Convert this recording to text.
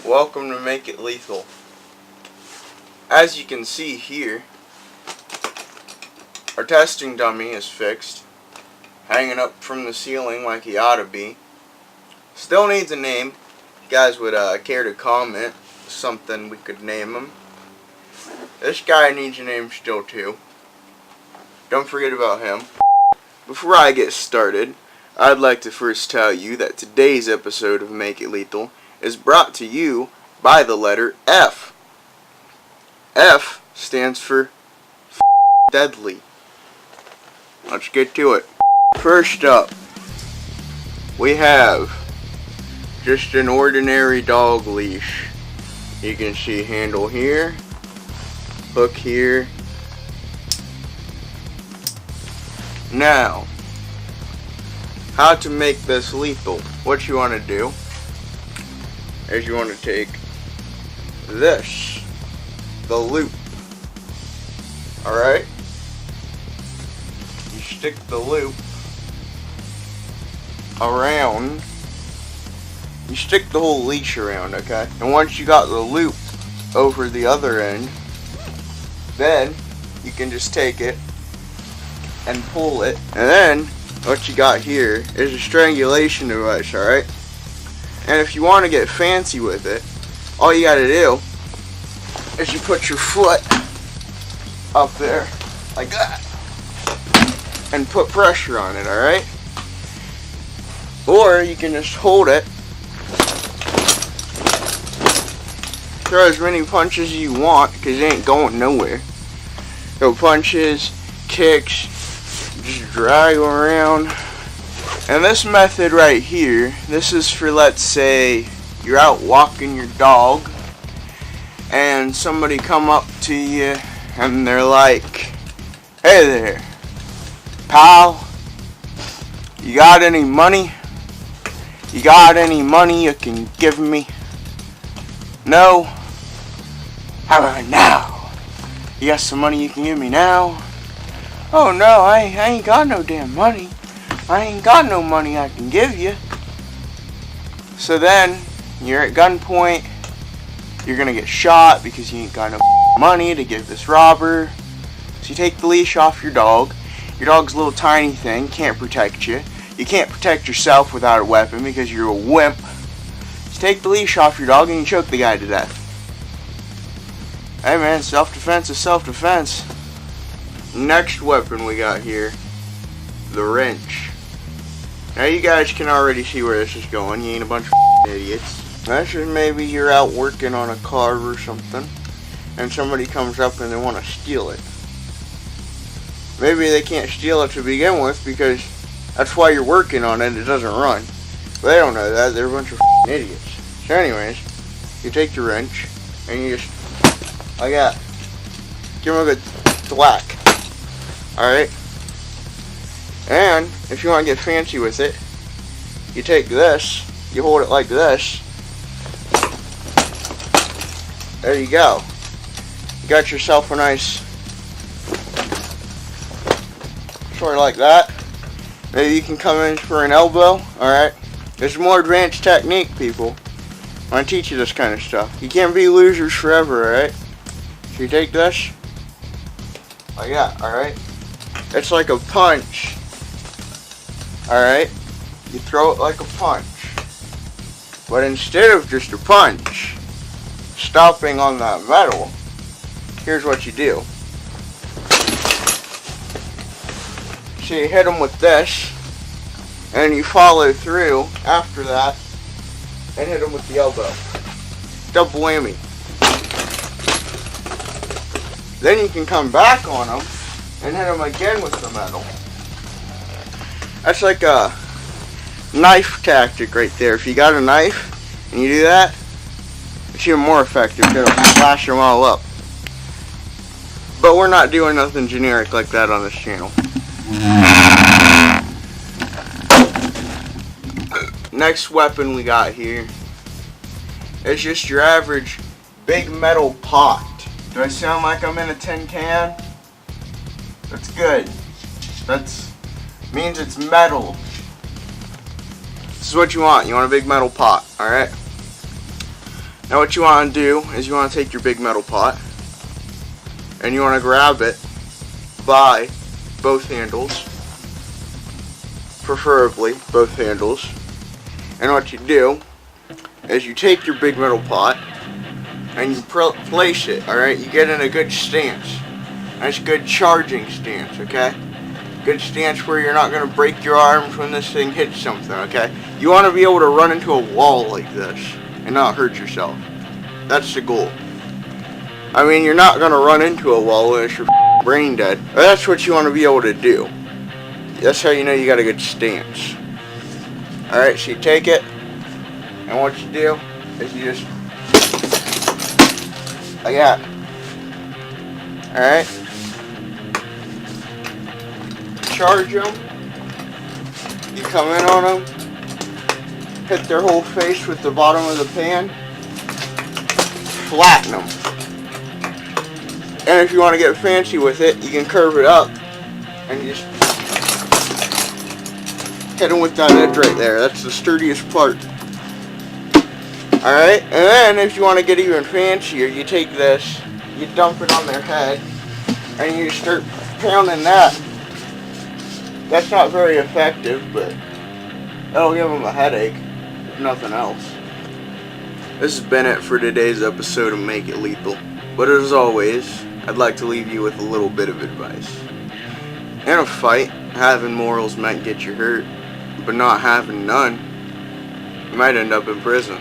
Welcome to Make It Lethal. As you can see here, our testing dummy is fixed, hanging up from the ceiling like he ought to be. Still needs a name. You guys would care to comment something we could name him. This guy needs a name still too. Don't forget about him. Before I get started, I'd like to first tell you that today's episode of Make It Lethal is brought to you by the letter F. F stands for deadly. Let's get to it. First up, we have just an ordinary dog leash. You can see handle here, hook here. Now, how to make this lethal? What you want to do is you want to take this, the loop, alright? You stick the loop around, you stick the whole leash around, okay? And once you got the loop over the other end, then you can just take it and pull it, and then what you got here is a strangulation device, alright? And if you want to get fancy with it, all you gotta do is you put your foot up there like that and put pressure on it, alright? Or you can just hold it, throw as many punches as you want because it ain't going nowhere. Go punches, kicks, just drag around. And this method right here, this is for, let's say you're out walking your dog and somebody come up to you and they're like, "Hey there, pal, you got any money? You got any money you can give me? No? How about now? You got some money you can give me now? Oh no, I ain't got no damn money. I ain't got no money I can give you." So then, you're at gunpoint, you're gonna get shot because you ain't got no money to give this robber. So you take the leash off your dog. Your dog's a little tiny thing, can't protect you. You can't protect yourself without a weapon because you're a wimp. So take the leash off your dog and you choke the guy to death. Hey man, self-defense is self-defense. Next weapon we got here, the wrench. Now you guys can already see where this is going. You ain't a bunch of idiots. That's just maybe you're out working on a car or something, and somebody comes up and they want to steal it. Maybe they can't steal it to begin with because that's why you're working on it. It doesn't run. But they don't know that. They're a bunch of idiots. So anyways, you take the wrench and you just, like that, give them a good thwack. Alright? And if you want to get fancy with it, you take this, you hold it like this. There you go. You got yourself a nice, sort of like that. Maybe you can come in for an elbow. Alright? There's a more advanced technique, people. I want to teach you this kind of stuff. You can't be losers forever, alright? So you take this, like that, alright? It's like a punch. Alright? You throw it like a punch. But instead of just a punch, stopping on that metal, here's what you do. So you hit them with this, and you follow through after that, and hit them with the elbow. Double whammy. Then you can come back on them, and hit them again with the metal. That's like a knife tactic right there. If you got a knife and you do that, it's even more effective. It'll slash them all up. But we're not doing nothing generic like that on this channel. Next weapon we got here is just your average big metal pot. Do I sound like I'm in a tin can? That's good. That's means it's metal. This is what you want. You want a big metal pot, alright? Now what you want to do is you want to take your big metal pot and you want to grab it by both handles, preferably both handles. And what you do is you take your big metal pot and you place it, alright? You get in a good stance. Nice good charging stance, okay? Good stance where you're not going to break your arms when this thing hits something, okay? You want to be able to run into a wall like this and not hurt yourself. That's the goal. I mean, you're not going to run into a wall unless you're brain dead. But that's what you want to be able to do. That's how you know you got a good stance. Alright, so you take it, and what you do is you just, like that. Alright? Charge them. You come in on them, hit their whole face with the bottom of the pan, flatten them. And if you want to get fancy with it, you can curve it up and you just hit them with that edge right there. That's the sturdiest part. Alright, and then if you want to get even fancier, you take this, you dump it on their head, and you start pounding that. That's not very effective, but that'll give them a headache, if nothing else. This has been it for today's episode of Make It Lethal. But as always, I'd like to leave you with a little bit of advice. In a fight, having morals might get you hurt, but not having none, you might end up in prison.